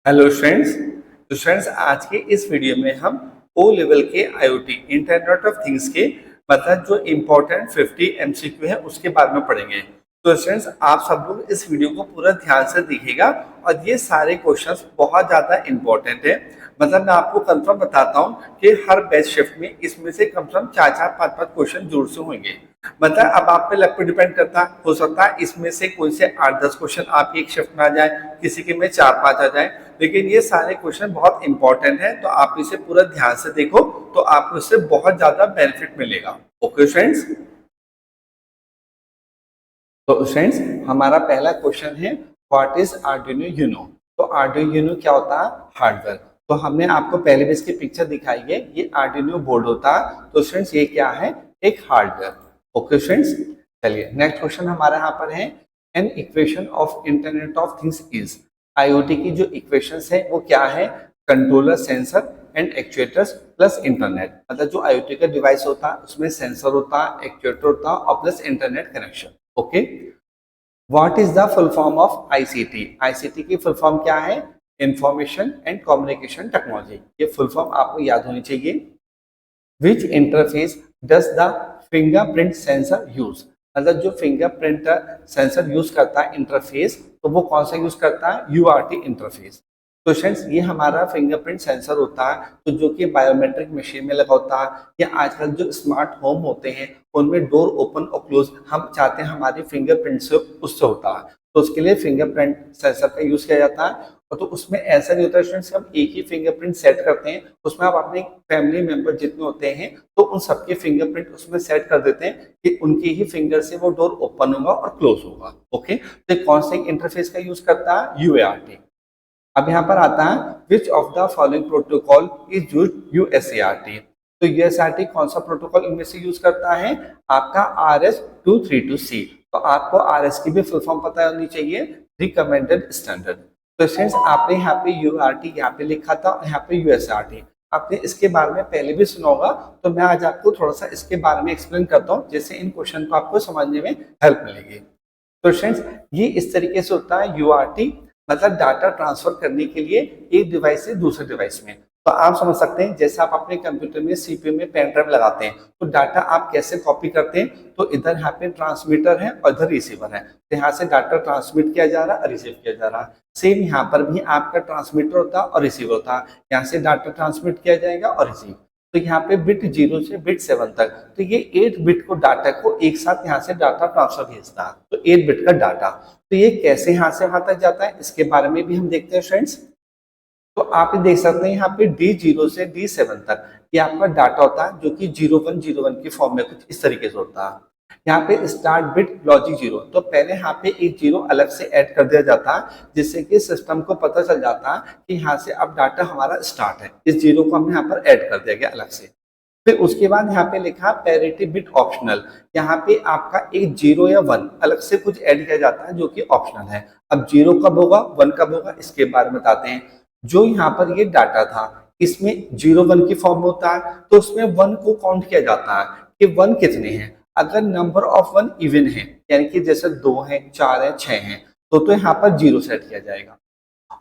Hello friends. तो friends आज के इस वीडियो में हम ओ लेवल के आईओटी इंटरनेट ऑफ थिंग्स के मतलब जो इम्पोर्टेंट 50 एमसीक्यू है उसके बारे में पढ़ेंगे। तो फ्रेंड्स आप सब लोग इस वीडियो को पूरा ध्यान से देखिएगा और ये सारे क्वेश्चंस बहुत ज़्यादा इम्पोर्टेंट है। मतलब मैं आपको कंफर्म बताता हूँ कि हर बैच शिफ्ट में इसमें से कम से कम 4-4 5-5 क्वेश्चन जरूर से होंगे। मतलब अब आप पे लक पे डिपेंड करता हो सकता है इसमें से कोई से 8-10 क्वेश्चन आपकी एक शिफ्ट में आ जाए, किसी के में 4-5 आ जाए, लेकिन ये सारे क्वेश्चन बहुत इंपॉर्टेंट है तो आप इसे पूरा ध्यान से देखो तो आपको इससे बहुत ज्यादा बेनिफिट मिलेगा। Okay friends. तो फ्रेंड्स हमारा पहला क्वेश्चन है व्हाट इज आर्डिनो यूनो। तो आर्डिनो यूनो क्या होता है? हार्डवेयर। तो हमने आपको पहले भी इसकी पिक्चर दिखाई है, ये आर्डिनो बोर्ड होता है। तो फ्रेंड्स ये क्या है? एक हार्डवेयर। Okay friends. चलिए नेक्स्ट क्वेश्चन हमारे यहाँ पर है an equation of internet of things is. IoT की जो इक्वेशंस है वो क्या है? Controller, sensor and actuators plus internet. मतलब जो आईओटी का डिवाइस होता है उसमें सेंसर होता है, एक्चुएटर होता है और plus internet connection. Okay. What is the full form of ICT? ICT की फुल फॉर्म क्या है? Information and communication technology. ये फुल फॉर्म आपको याद होनी चाहिए। Which interface does the fingerprint sensor use? मतलब जो फिंगरप्रिंट सेंसर यूज करता है इंटरफेस, तो वो कौन सा यूज करता है? यूआरटी इंटरफेस। तो फ्रेंड्स ये हमारा फिंगरप्रिंट सेंसर होता है, तो जो कि बायोमेट्रिक मशीन में लगा होता है या आजकल जो स्मार्ट होम होते हैं उनमें डोर ओपन और क्लोज हम चाहते हैं हमारी फिंगरप्रिंट से उससे होता है, तो उसके लिए फिंगरप्रिंट सेंसर का यूज किया जाता है। और तो उसमें ऐसा नहीं होता स्टूडेंट्स, हम एक ही फिंगरप्रिंट सेट करते हैं, उसमें आप अपने फैमिली मेंबर जितने होते हैं तो उन सबके फिंगरप्रिंट उसमें सेट कर देते हैं कि उनके ही फिंगर से वो डोर ओपन होगा और क्लोज होगा। ओके। तो कौन से इंटरफेस का यूज करता है? यूएआरटी। अब यहाँ पर आता है which of the following protocol is use USART. तो यूएसआरटी कौन सा प्रोटोकॉल इनमें से यूज करता है? आपका RS-232C। तो आपको RS की भी फुल फॉर्म पता होनी चाहिए, रिकमेंडेड स्टैंडर्ड। तो फ्रेंड्स आपने यहाँ पे यूआरटी यहाँ पे लिखा था और यहाँ पे यूएसआरटी आपने इसके बारे में पहले भी सुना होगा, तो मैं आज आपको थोड़ा सा इसके बारे में एक्सप्लेन करता हूँ जिससे इन क्वेश्चन को आपको समझने में हेल्प मिलेगी। तो फ्रेंड्स ये इस तरीके से होता है यूआरटी, मतलब डाटा ट्रांसफर करने के लिए एक डिवाइस से दूसरे डिवाइस में। तो आप समझ सकते हैं जैसे आप अपने कंप्यूटर में सीपीयू में पेन ड्राइव लगाते हैं तो डाटा आप कैसे कॉपी करते हैं, तो इधर यहाँ पे ट्रांसमीटर है और इधर रिसीवर है, तो यहाँ से डाटा ट्रांसमिट किया जा रहा है, रिसीव किया जा रहा है। सेम यहाँ पर भी आपका ट्रांसमीटर होता है और रिसीवर होता है, यहाँ से डाटा ट्रांसमिट किया जाएगा और रिसीव। तो यहाँ पे बिट 0 से बिट 7 तक, तो ये 8 बिट को डाटा को एक साथ यहाँ से डाटा ट्रांसफर भेजता है, तो 8 बिट का डाटा। तो ये कैसे यहाँ से वहां तक जाता है इसके बारे में भी हम देखते हैं फ्रेंड्स। तो आप देख सकते हैं यहाँ पे D0 से D7 तक ये आपका डाटा होता है जो कि 0101 की फॉर्म में कुछ इस तरीके से होता है। यहाँ पे स्टार्ट बिट लॉजिक 0, तो पहले यहाँ पे एक 0 अलग से ऐड कर दिया जाता है जिससे कि सिस्टम को पता चल जाता है कि यहाँ से अब डाटा हमारा स्टार्ट है। इस 0 को हमने यहाँ पर ऐड कर दिया गया अलग से। फिर उसके बाद यहाँ पे लिखा पैरिटी बिट ऑप्शनल, यहाँ पे आपका एक 0 या 1 अलग से कुछ ऐड किया जाता है जो कि ऑप्शनल है। अब 0 कब होगा 1 कब होगा इसके बारे में बताते हैं। जो यहाँ पर ये डाटा था इसमें 0-1 की फॉर्म होता है, तो उसमें 1 को काउंट किया जाता है कि 1 कितने हैं। अगर नंबर ऑफ 1 इवन है यानी कि जैसे 2 है 4 है 6 है तो यहाँ पर 0 सेट किया जाएगा,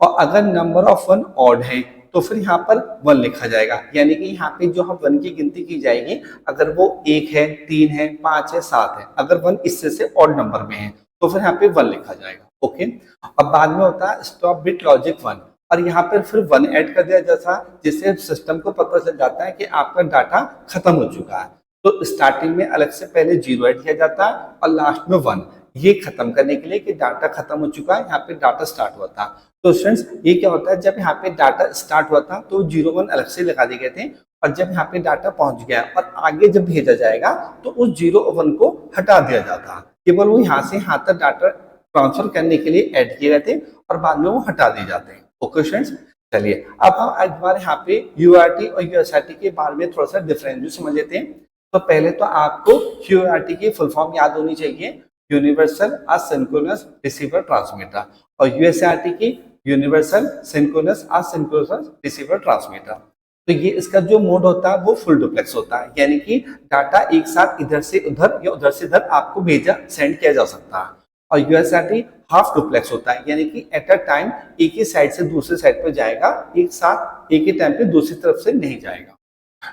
और अगर नंबर ऑफ 1 ऑड है तो फिर यहाँ पर 1 लिखा जाएगा, यानी कि यहाँ पे जो हम 1 की गिनती की जाएगी अगर वो 1 है 3 है 5 है 7 है, अगर 1 इससे से ऑड नंबर में है तो फिर यहाँ पे 1 लिखा जाएगा। ओके। अब बाद में होता है स्टॉप बिट लॉजिक 1, और यहाँ पर फिर 1 ऐड कर दिया जाता है जिससे सिस्टम को पता चल जाता है कि आपका डाटा खत्म हो चुका है। तो स्टार्टिंग में अलग से पहले 0 ऐड किया जाता है और लास्ट में 1, ये खत्म करने के लिए कि डाटा खत्म हो चुका है, यहाँ पे डाटा स्टार्ट हुआ था। तो फ्रेंड्स ये क्या होता है, जब यहाँ पे डाटा स्टार्ट हुआ था तो 0-1 अलग से लगा दिए गए थे, और जब यहाँ पे डाटा पहुंच गया और आगे जब भेजा जाएगा तो उस 0-1 को हटा दिया जाता, केवल वो यहाँ से यहाँ तक डाटा ट्रांसफर करने के लिए ऐड किए गए थे और बाद में वो हटा दिए जाते हैं। Okay friends. चलिए अब हम एक बार यहाँ पे यूआरटी और यूएसआरटी के बारे में थोड़ा सा डिफरेंस भी समझ लेते हैं। तो पहले तो आपको यूआरटी की फुल फॉर्म याद होनी चाहिए, यूनिवर्सल असिंक्रोनस रिसीवर ट्रांसमीटर, और यूएसआरटी की universal synchronous asynchronous receiver transmitter. तो ये इसका जो मोड होता है वो फुल डुप्लेक्स होता है, यानी कि डाटा एक साथ इधर से उधर या उधर से इधर आपको भेजा सेंड किया जा सकता है। और यूएसआरटी हाफ डुप्लेक्स होता है, यानी कि एट अ टाइम एक ही साइड से दूसरे साइड पर जाएगा, एक साथ एक ही टाइम पे दूसरी तरफ से नहीं जाएगा।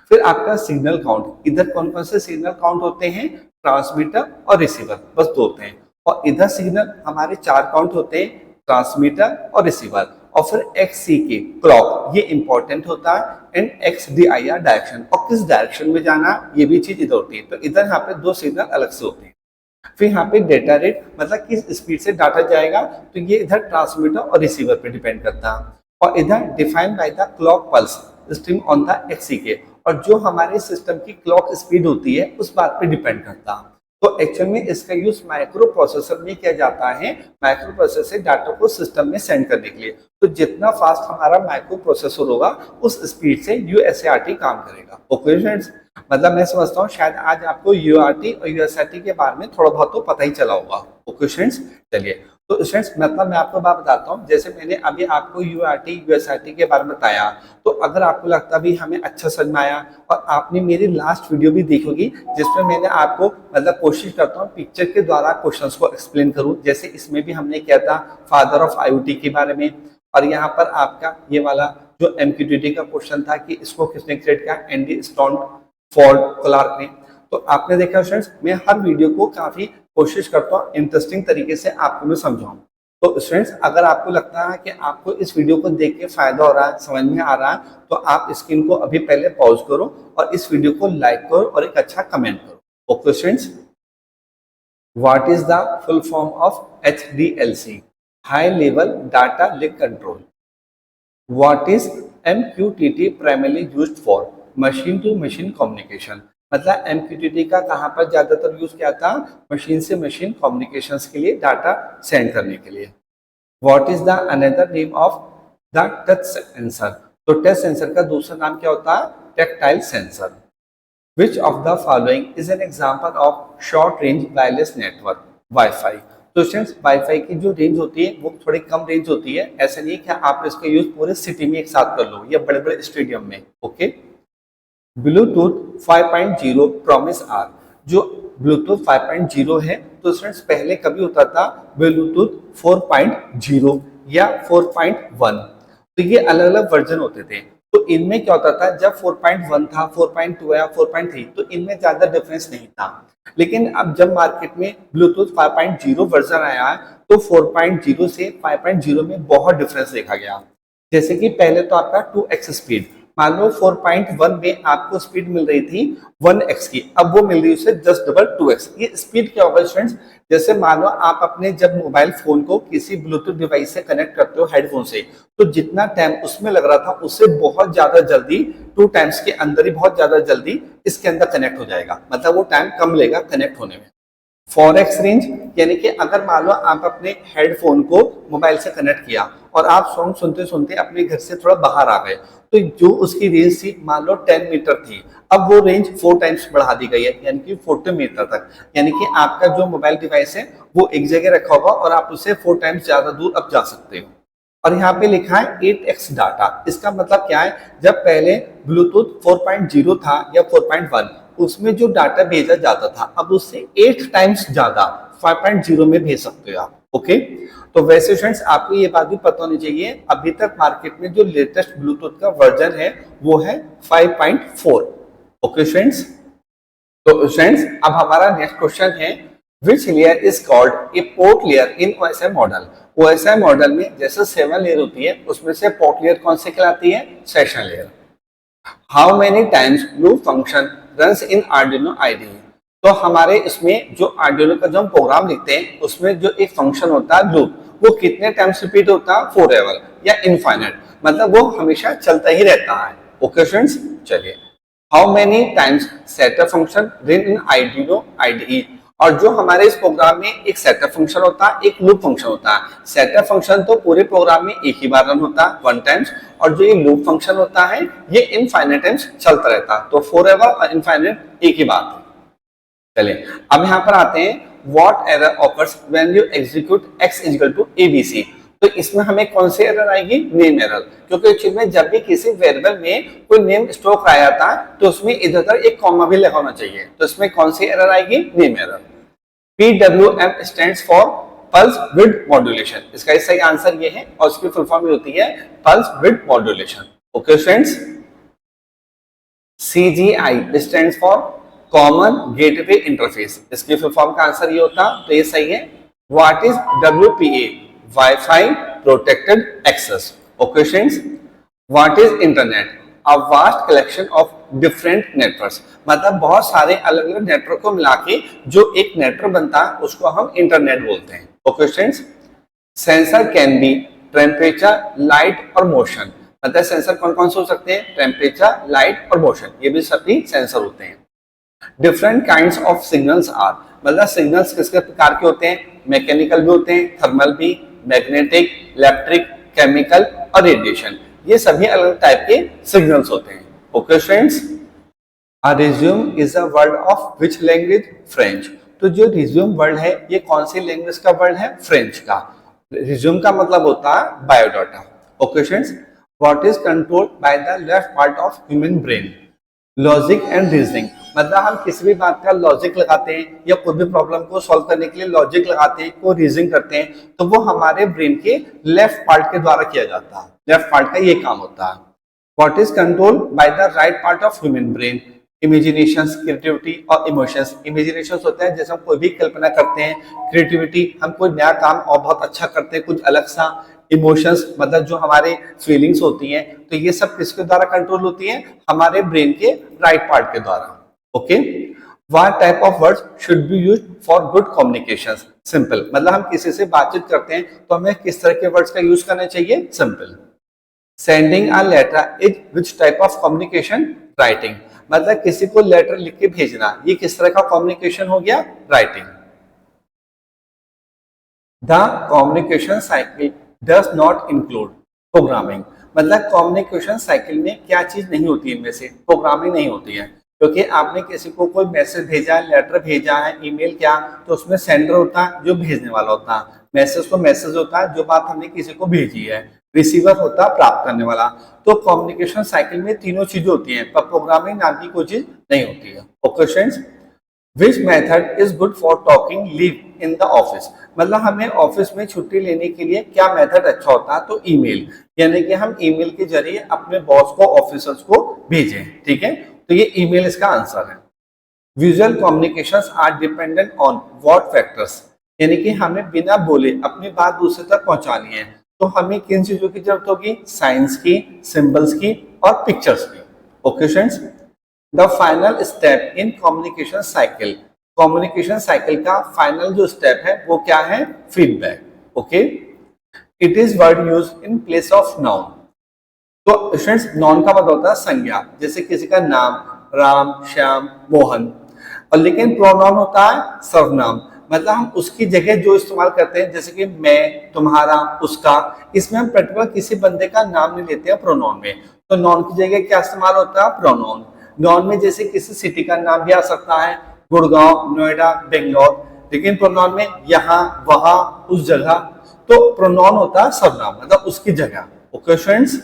फिर आपका सिग्नल काउंट, इधर कौन कौन से सिग्नल काउंट होते हैं, ट्रांसमीटर और रिसीवर, बस दो होते हैं। और इधर सिग्नल हमारे 4 काउंट होते हैं, ट्रांसमीटर और रिसीवर। और फिर XC के क्लॉक, ये इंपॉर्टेंट होता है, एंड XDIR डायरेक्शन, और किस डायरेक्शन में जाना ये भी चीज इधर होती है। तो इधर यहाँ पे 2 सिग्नल अलग से होते हैं। फिर यहाँ पे डेटा रेट, मतलब किस स्पीड से डाटा जाएगा, तो ये इधर ट्रांसमीटर और रिसीवर पे डिपेंड करता है। और इधर defined by the clock pulse stream on the XC के, और जो हमारे सिस्टम की क्लॉक स्पीड होती है उस बात पे डिपेंड करता है। तो एक्चुअल में इसका यूज माइक्रो प्रोसेसर में किया जाता है, माइक्रो प्रोसेसर से डाटा को सिस्टम में सेंड करने के लिए। तो जितना फास्ट हमारा माइक्रो प्रोसेसर होगा उस स्पीड से यूएसआरटी काम करेगा। ओके फ्रेंड्स, मतलब मैं समझता हूँ शायद आज आपको यूआरटी और यूएसआरटी के बारे में थोड़ा बहुत तो पता ही चला होगा। ओके फ्रेंड्स, चलिए तो स्टूडेंट्स मतलब मैं आपको बात बताता हूँ। जैसे मैंने अभी आपको यूआरटी यूएसआरटी के बारे में बताया, तो अगर आपको लगता भी हमें अच्छा समझ में आया, और आपने मेरी लास्ट वीडियो भी देखी होगी जिसमें मैंने आपको मतलब कोशिश करता हूँ पिक्चर के द्वारा क्वेश्चंस को एक्सप्लेन करूँ। जैसे इसमें भी हमने किया था फादर ऑफ आईओटी के बारे में, और यहाँ पर आपका ये वाला जो एमक्यूटीटी का क्वेश्चन था कि इसको किसने क्रिएट किया, एंडी स्टैनफोर्ड क्लार्क ने। तो आपने देखा फ्रेंड्स, मैं हर वीडियो को काफी कोशिश करता हूँ इंटरेस्टिंग तरीके से आपको मैं समझाऊं। तो फ्रेंड्स अगर आपको लगता है कि आपको इस वीडियो को देख के फायदा हो रहा है, समझ में आ रहा है, तो आप स्क्रीन को अभी पहले पॉज करो और इस वीडियो को लाइक करो और एक अच्छा कमेंट करो। Okay friends, what is the full form of HDLC, high level data link control. What is MQTT primarily used for, machine to machine communication. मतलब MQTT का कहाँ पर ज्यादातर यूज किया था, मशीन से मशीन कम्युनिकेशंस के लिए, डाटा सेंड करने के लिए। What is the another name of the touch sensor, तो टच सेंसर का दूसरा नाम क्या होता है, tactile sensor. Which of the following is an example of short range wireless network, wifi. तो स्टूडेंट्स वाईफाई की जो रेंज होती है वो थोड़ी कम रेंज होती है, ऐसा नहीं है कि आप इसका यूज पूरे सिटी में एक साथ कर लो या बड़े बड़े स्टेडियम में। ओके, ब्लूटूथ 5.0 प्रॉमिस आर, जो ब्लूटूथ 5.0 है, तो स्टूडेंट्स पहले कभी होता था ब्लूटूथ 4.0 या 4.1, तो ये अलग अलग वर्जन होते थे। तो इनमें क्या होता था, जब 4.1 था, 4.2 या 4.3, तो इनमें ज्यादा डिफरेंस नहीं था। लेकिन अब जब मार्केट में ब्लूटूथ 5.0 वर्जन आया है, तो 4.0 से 5.0 में बहुत डिफरेंस देखा गया। जैसे कि पहले तो आपका 2x स्पीड, मान लो 4.1 में आपको स्पीड मिल रही थी 1x की, अब वो मिल रही है उसे जस्ट डबल 2x। ये स्पीड क्या होगा स्टूडेंट्स, जैसे मान लो आप अपने जब मोबाइल फोन को किसी ब्लूटूथ डिवाइस से कनेक्ट करते हो हेडफोन से, तो जितना टाइम उसमें लग रहा था उससे बहुत ज्यादा जल्दी, 2 टाइम्स के अंदर ही बहुत ज्यादा जल्दी इसके अंदर कनेक्ट हो जाएगा, मतलब वो टाइम कम लेगा कनेक्ट होने में। 4x रेंज, यानी कि अगर मान लो आप अपने हेडफोन को मोबाइल से कनेक्ट किया और आप सॉन्ग सुनते सुनते अपने घर से थोड़ा बाहर आ गए, तो जो उसकी रेंज थी मान लो 10 मीटर थी, अब वो रेंज 4 टाइम्स बढ़ा दी गई है, यानी कि 40 मीटर तक। यानी कि आपका जो मोबाइल डिवाइस है वो एक जगह रखा होगा और आप उससे 4 टाइम्स ज्यादा दूर अब जा सकते हो। और यहाँ पे लिखा है 8x डाटा, इसका मतलब क्या है, जब पहले ब्लूटूथ 4.0 था या 4.1, उसमें जो डाटा भेजा जाता था अब उससे 8 टाइम्स ज्यादा 5.0 में भेज सकते हो आप। ओके, तो वैसे फ्रेंड्स आपको ये बात भी पता होनी चाहिए, अभी तक मार्केट में जो लेटेस्ट ब्लूटूथ का वर्जन है वो है 5.4। ओके फ्रेंड्स, तो फ्रेंड्स अब हमारा नेक्स्ट क्वेश्चन है, which layer is called a port layer in OSI model. OSI model में जैसे 7 लेयर होती है, उसमें से पोर्ट लेयर कौन सी कहलाती है, session layer. How many times loop function runs in Arduino IDE। तो हमारे इसमें जो आर्डिनो का जो हम प्रोग्राम लिखते हैं उसमें जो एक फंक्शन होता है लूप, वो कितने टाइम्स रिपीट होता है, फॉरएवर या इनफाइनाइट, मतलब वो हमेशा चलता ही रहता है। ओके फ्रेंड्स, चलिए how many times setup function run in Arduino IDE। और जो हमारे इस प्रोग्राम में एक सेटअप फंक्शन होता है, एक लूप फंक्शन होता है। सेटअप फंक्शन तो पूरे प्रोग्राम में एक ही बार रन होता है 1 टाइम्स, और जो ये लूप फंक्शन होता है ये इनफाइनाइट टाइम्स चलता रहता है। तो फॉरएवर और इनफाइनाइट एक ही बात है। चलिए अब यहाँ पर आते हैं, what error occurs when you execute x equal to ABC। तो इसमें हमें कौन सी एरर आएगी, नेम एरर, क्योंकि एक्चुअली में जब भी किसी वेरिएबल में कोई नेम स्टोर कराया जाता है तो उसमें इधर उधर एक कॉमा भी लगा होना चाहिए। तो इसमें कौन सी एरर आएगी, name error. PWM stands for pulse width modulation. इसका सही आंसर ये है और उसकी फुल फॉर्म होती है pulse width modulation. Okay friends, CGI stands for common gateway interface. इसकी फुल फॉर्म का आंसर ये होता, तो ये सही है। What is WPA? Wifi protected access. Okay friends, what is internet? A vast collection of different networks. मतलब बहुत सारे अलग अलग नेटवर्क को मिला के जो एक नेटवर्क बनता है उसको हम इंटरनेट बोलते हैं। Okay friends, sensor can be temperature, light और मोशन। मतलब सेंसर कौन कौन से हो सकते हैं? टेम्परेचर, लाइट और मोशन, ये भी सभी सेंसर होते हैं। Different kinds of signals are, मतलब सिग्नल्स किस प्रकार के होते हैं? मैकेनिकल भी होते हैं, थर्मल भी, मैग्नेटिक, इलेक्ट्रिक, केमिकल और रेडिएशन, ये सभी अलग टाइप के सिग्नल्स होते हैं। Okay friends, a resume is a word of which language? French. तो जो रिज्यूम वर्ड है ये कौन सी लैंग्वेज का वर्ड है? फ्रेंच का। रिज्यूम का मतलब होता है biodata. Okay friends, what is controlled by the left part of human brain? Logic and reasoning. मतलब हम किसी भी बात का लॉजिक लगाते हैं या कोई भी प्रॉब्लम को सॉल्व करने के लिए लॉजिक लगाते हैं, कोई रीजनिंग करते हैं, तो वो हमारे ब्रेन के लेफ्ट पार्ट के द्वारा किया जाता है। लेफ्ट पार्ट का ये काम होता है। What is controlled by the right part of human brain? Imagination, creativity और इमोशंस। इमेजिनेशन होता है जैसे हम कोई भी कल्पना करते हैं, क्रिएटिविटी हम कोई नया काम और बहुत अच्छा करते हैं, कुछ अलग सा। इमोशंस मतलब जो हमारे फीलिंग्स होती हैं, तो ये सब किसके द्वारा कंट्रोल होती है? हमारे ब्रेन के राइट पार्ट के द्वारा। Okay, what type of words should be used for good communications? Simple. मतलब हम किसी से बातचीत करते हैं तो हमें किस तरह के वर्ड्स का यूज करना चाहिए? Simple. Sending a letter is which type of communication? Writing. मतलब किसी को लेटर लिख के भेजना, ये किस तरह का कम्युनिकेशन हो गया? Writing. The communication cycle does not include programming. मतलब कम्युनिकेशन साइकिल में क्या चीज नहीं होती है? इनमें से प्रोग्रामिंग नहीं होती है, क्योंकि आपने किसी को कोई मैसेज भेजा है, लेटर भेजा है, ईमेल किया, तो उसमें सेंडर होता है जो भेजने वाला होता है, मैसेज तो मैसेज होता है जो बात हमने किसी को भेजी है, रिसीवर होता है प्राप्त करने वाला। तो कम्युनिकेशन साइकिल में तीनों चीजें होती हैं, पर प्रोग्रामिंग नाम की कोई चीज नहीं होती है। Okay friends, which method is good for talking leave in the office? मतलब हमें ऑफिस में छुट्टी लेने के लिए क्या मेथड अच्छा होता है? तो ईमेल, यानी कि हम ईमेल के जरिए अपने बॉस को, ऑफिसर्स को भेजें। ठीक है, तो ये ईमेल इसका आंसर है। Visual communications are dependent on what factors? यानी कि हमें बिना बोले अपनी बात दूसरे तक पहुंचानी है, तो हमें किन चीजों की जरूरत होगी? साइंस की, सिंबल्स की और पिक्चर्स की। Okay friends, the final step in communication cycle. Communication cycle का फाइनल जो स्टेप है वो क्या है? Feedback. Okay, it is word use in place of noun. तो फ्रेंड्स, नाउन का मतलब होता है संज्ञा, जैसे किसी का नाम राम, श्याम, मोहन। और लेकिन प्रोनाउन होता है सर्वनाम, मतलब हम उसकी जगह जो इस्तेमाल करते हैं, जैसे कि मैं, तुम्हारा, उसका। इसमें हम पर्टिकुलर किसी बंदे का नाम नहीं लेते हैं प्रोनाउन में। तो नाउन की जगह क्या इस्तेमाल होता है? प्रोनाउन। नाउन में जैसे किसी सिटी का नाम भी आ सकता है, गुड़गांव, नोएडा, बेंगलोर। लेकिन प्रोनाउन में यहाँ, वहां, उस जगह। तो प्रोनाउन होता है सर्वनाम, मतलब उसकी जगह। Okay friends,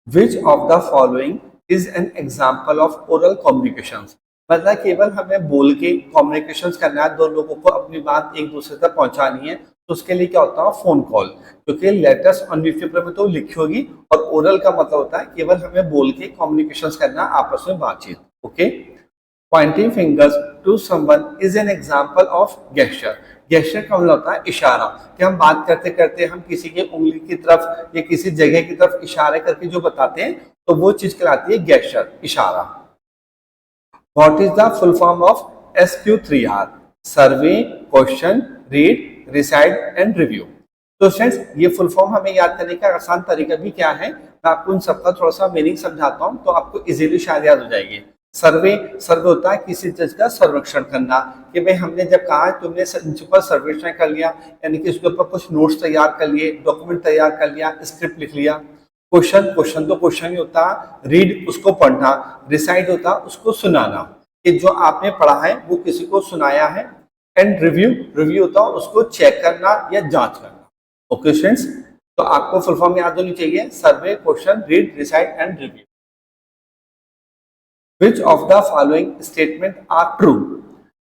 which of the following is an example of oral communications? मतलब केवल हमें बोल के कम्युनिकेशंस करना है, दो लोगों को अपनी बात एक दूसरे तक पहुंचानी है, तो उसके लिए क्या होता है? Phone call. क्योंकि लेटर्स और न्यूज़पेपर में तो लिखी होगी, और ओरल का मतलब होता है केवल हमें बोल के कम्युनिकेशंस करना, आपस में बातचीत। Okay, pointing fingers to someone is an example of gesture. Gesture का मतलब होता है इशारा, कि हम बात करते करते हम किसी के उंगली की तरफ या किसी जगह की तरफ इशारे करके जो बताते हैं, तो वो चीज कहलाती है गेस्चर, इशारा। What is the full form of SQ3R? Survey, question, read, recite and review. तो फ्रेंड्स, ये फुल फॉर्म हमें याद करने का आसान तरीका भी क्या है, मैं आपको उन सबका थोड़ा सा मीनिंग समझाता हूँ, तो आपको इजीली शायद याद हो जाएगी। सर्वे, सर्वे होता है किसी चीज का सर्वेक्षण करना, कि भाई हमने जब कहा तुमने ऊपर सर्वेक्षण कर लिया, यानी कि उसके ऊपर कुछ नोट्स तैयार कर लिए, डॉक्यूमेंट तैयार कर लिया, स्क्रिप्ट लिख लिया। क्वेश्चन, क्वेश्चन तो क्वेश्चन ही होता है। रीड, उसको पढ़ना। रिसाइड होता है उसको सुनाना, कि जो आपने पढ़ा है वो किसी को सुनाया है। एंड रिव्यू, रिव्यू होता है उसको चेक करना या जांच करना। ओके फ्रेंड्स, तो आपको फुल फॉर्म याद होनी चाहिए, survey, question, read, recite and review. Which of the following statement are true?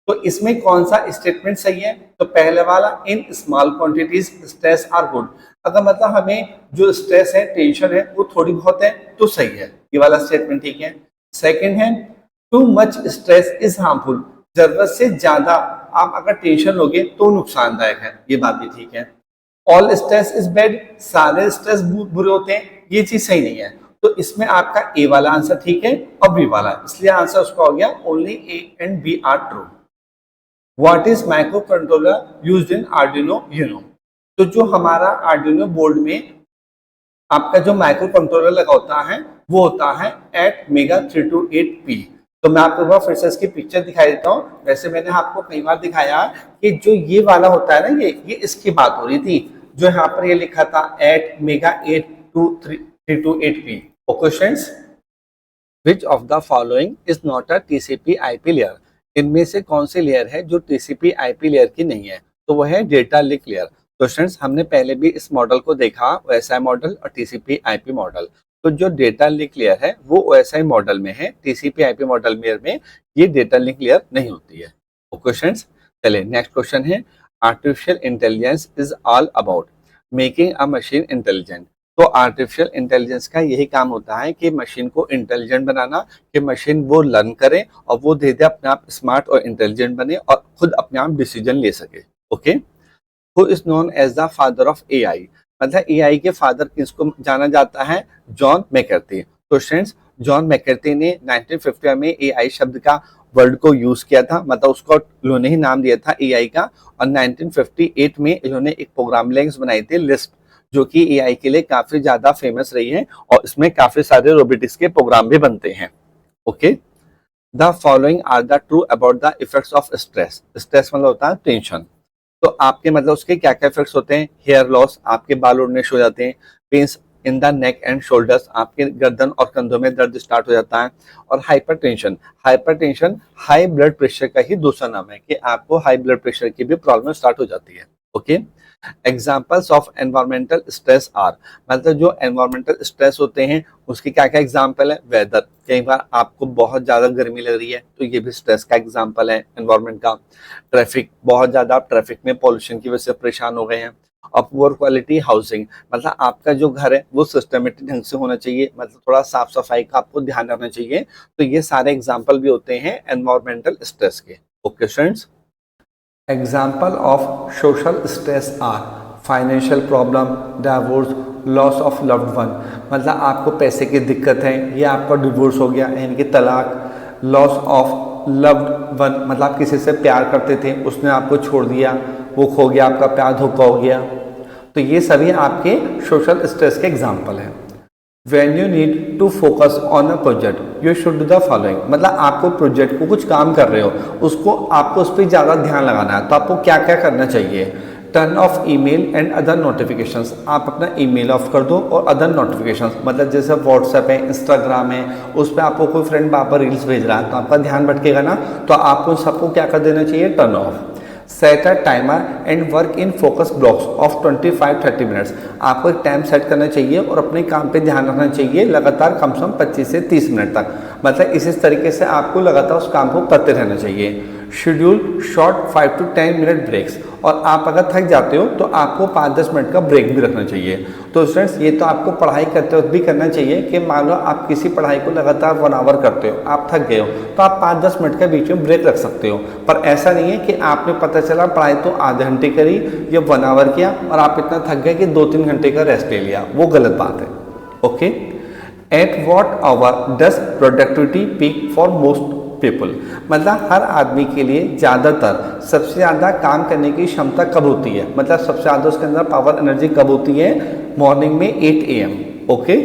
तो इसमें कौन सा स्टेटमेंट सही है? तो पहले वाला in small quantities stress are good, अगर मतलब हमें जो स्ट्रेस है, टेंशन है, वो थोड़ी बहुत है तो सही है, ये वाला स्टेटमेंट ठीक है। सेकंड है too much stress is harmful, जरूरत से ज्यादा आप अगर टेंशन लोगे तो नुकसानदायक है, ये बात भी ठीक है। ऑल स्ट्रेस इज बैड, सारे स्ट्रेस बुरे होते हैं, ये चीज सही नहीं है। तो इसमें आपका ए वाला आंसर ठीक है और बी वाला, इसलिए आंसर उसका हो गया only A and B are true. What is microcontroller used in Arduino Uno? तो जो हमारा आर्डिनो बोर्ड में आपका जो माइक्रो कंट्रोलर लगा होता है वो होता है ATmega 328P। तो मैं आपको एक बार फिर से इसकी पिक्चर दिखाई देता हूँ। वैसे मैंने आपको कई बार दिखाया कि जो ये वाला होता है ना, ये इसकी बात हो रही थी, जो यहाँ पर ये लिखा था ATmega 328P। Okay friends, which of the following is not a TCP/IP layer? इनमें से कौन सी लेयर है जो TCP/IP लेयर की नहीं है? तो वह है डेटा लिंक लेयर। तो फ्रेंड्स, हमने पहले भी इस मॉडल को देखा, OSI मॉडल और TCP/IP मॉडल। तो जो डेटा लिंक लेयर है वो OSI मॉडल में है, TCP/IP मॉडल में ये डेटा लिंक लेयर नहीं होती है। ओके फ्रेंड्स, चलिए नेक्स्ट क्वेश्चन है, artificial intelligence is all about making a machine intelligent. तो आर्टिफिशियल इंटेलिजेंस का यही काम होता है कि मशीन को इंटेलिजेंट बनाना, कि मशीन वो लर्न करे और वो धीरे धीरे अपने आप स्मार्ट और इंटेलिजेंट बने और खुद अपने आप डिसीजन ले सके। Okay, who is known as the father of AI? मतलब AI के फादर किसको जाना जाता है? John McCarthy. तो फ्रेंड्स, जॉन मैकर्थी ने 1950 में AI शब्द का वर्ड को यूज किया था, मतलब उसको उन्होंने ही नाम दिया था AI का। और 1958 में इन्होंने एक प्रोग्राम लैंग्वेज बनाई थी लिस्प, जो कि AI के लिए काफी ज्यादा फेमस रही है और इसमें काफी सारे रोबोटिक्स के प्रोग्राम भी बनते हैं। Okay, the following are the true about the effects of stress. Stress मतलब होता है टेंशन। तो आपके मतलब उसके क्या क्या इफेक्ट्स होते हैं? हेयर लॉस, आपके बाल उड़ने शुरू हो जाते हैं। Pains in the neck and shoulders, आपके गर्दन और कंधों में दर्द स्टार्ट हो जाता है। और hypertension, hypertension high blood pressure का ही दूसरा नाम है, कि आपको हाई ब्लड प्रेशर की भी प्रॉब्लम स्टार्ट हो जाती है। Okay, examples of environmental stress are, मतलब जो एनवायरमेंटल स्ट्रेस होते हैं उसके क्या क्या एग्जाम्पल है? वेदर, कई बार आपको बहुत ज्यादा गर्मी लग रही है तो ये भी स्ट्रेस का एग्जाम्पल है एनवायरमेंट का। ट्रैफिक, बहुत ज्यादा आप ट्रैफिक में पॉल्यूशन की वजह से परेशान हो गए हैं। और पुअर क्वालिटी हाउसिंग, मतलब आपका जो घर है वो सिस्टमेटिक ढंग से होना चाहिए, मतलब थोड़ा साफ सफाई का आपको ध्यान रखना चाहिए। तो ये सारे एग्जाम्पल भी होते हैं एनवायरमेंटल स्ट्रेस के। Okay friends, example of social stress are financial problem, divorce, loss of loved one, मतलब आपको पैसे की दिक्कत है, ये आपका डिवोर्स हो गया यानी कि तलाक। लॉस ऑफ लव्ड वन, मतलब आप किसी से प्यार करते थे, उसने आपको छोड़ दिया, वो खो गया, आपका प्यार धोखा हो गया। तो ये सभी आपके सोशल स्ट्रेस के एग्जाम्पल हैं। When you need to focus on a project, you should do the following, मतलब आपको प्रोजेक्ट को कुछ काम कर रहे हो, उसको आपको उस पर ज़्यादा ध्यान लगाना है, तो आपको क्या क्या करना चाहिए? Turn off email and other notifications, आप अपना ईमेल ऑफ कर दो और अदर नोटिफिकेशंस, मतलब जैसे व्हाट्सएप है, इंस्टाग्राम है, उस पर आपको कोई फ्रेंड बार बार रील्स भेज रहा है तो आपका ध्यान भटकेगा ना, तो आपको सबको क्या कर देना चाहिए? Turn off. Set a timer and work in focus blocks of 25-30 minutes, आपको एक टाइम सेट करना चाहिए और अपने काम पे ध्यान रखना चाहिए लगातार कम से कम 25 से 30 मिनट तक, मतलब इसी तरीके से आपको लगातार उस काम को करते रहना चाहिए। Schedule short 5 to 10 minute breaks, और आप अगर थक जाते हो तो आपको 5-10 मिनट का ब्रेक भी रखना चाहिए। तो स्टूडेंट्स, ये तो आपको पढ़ाई करते वक्त भी करना चाहिए कि मान लो आप किसी पढ़ाई को लगातार 1 आवर करते हो, आप थक गए हो तो आप 5-10 मिनट के बीच में ब्रेक रख सकते हो। पर ऐसा नहीं है कि आपने पता चला पढ़ाई तो आधे घंटे करी या 1 आवर किया और आप इतना थक गए कि 2-3 घंटे का रेस्ट ले लिया, वो गलत बात है। Okay, at what hour does productivity peak for most people, मतलब हर आदमी के लिए ज़्यादातर सबसे ज़्यादा काम करने की क्षमता कब होती है, मतलब सबसे ज़्यादा उसके अंदर पावर एनर्जी कब होती है? मॉर्निंग में 8 AM। Okay,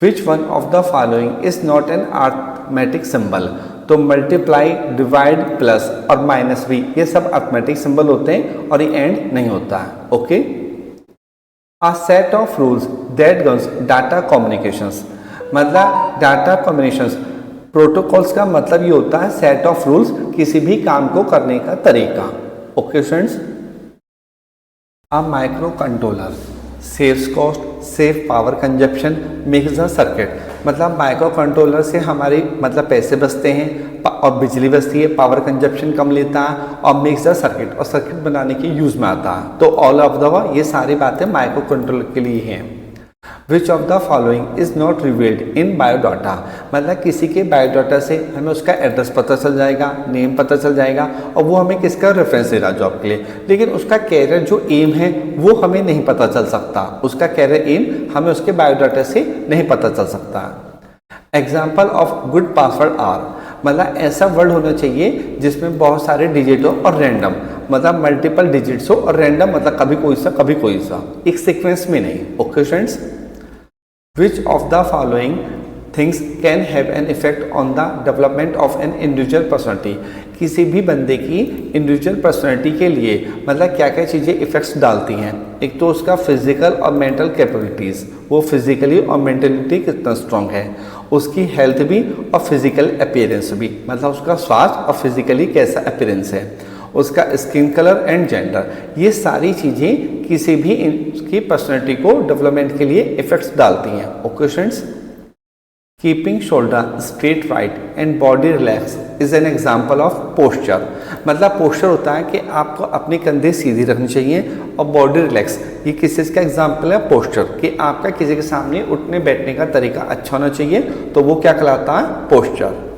which one of the following is not an arithmetic symbol? तो मल्टीप्लाई, डिवाइड, प्लस और माइनस भी, ये सब अर्थमेटिक सिंबल होते हैं और ये एंड नहीं होता है। Okay, a set of rules that governs data communications, मतलब डाटा कम्युनिकेशंस प्रोटोकॉल्स का मतलब ये होता है सेट ऑफ रूल्स, किसी भी काम को करने का तरीका। Okay friends, a micro controller saves cost, save power consumption, makes the circuit, मतलब माइक्रो कंट्रोलर से हमारी मतलब पैसे बचते हैं, और बिजली बचती है, पावर कंजप्शन कम लेता है और मेक्स द सर्किट, और सर्किट बनाने के यूज में आता है। तो ऑल ऑफ द ये सारी बातें माइक्रो कंट्रोलर के लिए हैं। विच of the following is not revealed in biodata, मतलब किसी के बायोडाटा से हमें उसका एड्रेस पता चल जाएगा, नेम पता चल जाएगा और वो हमें किसका रेफरेंस दे रहा जॉब के लिए, लेकिन उसका कैरियर जो एम है वो हमें नहीं पता चल सकता। उसका कैरियर एम हमें उसके बायोडाटा से नहीं पता चल सकता। Example of good password are, मतलब ऐसा वर्ड होना चाहिए जिसमें बहुत सारे डिजिट हो और रैंडम, मतलब मल्टीपल डिजिट्स हो और रैंडम, मतलब कभी कोई सा कभी कोई सा, एक सीक्वेंस में नहीं। Okay friends, Which of the following things can have an effect on the development of an individual personality? किसी भी बंदे की इंडिविजुअल पर्सनैलिटी के लिए मतलब क्या क्या चीज़ें इफेक्ट्स डालती हैं। एक तो उसका फिजिकल और मेंटल कैपेबिलिटीज़, वो फिजिकली और मेंटलिटी कितना स्ट्रांग है, उसकी हेल्थ भी और फिजिकल अपीयरेंस भी, मतलब उसका स्वास्थ्य और फिजिकली कैसा अपीयरेंस है, उसका स्किन कलर एंड जेंडर, ये सारी चीज़ें किसी भी की पर्सनैलिटी को डेवलपमेंट के लिए इफेक्ट्स डालती हैं। Okay friends, keeping shoulder straight right and body relax is an example of posture, मतलब पोस्चर होता है कि आपको अपनी कंधे सीधी रखनी चाहिए और बॉडी रिलैक्स, ये किस चीज़ का एग्जाम्पल है, पोस्चर, कि आपका किसी के सामने उठने बैठने का तरीका अच्छा होना चाहिए, तो वो क्या कहलाता है, पोस्चर।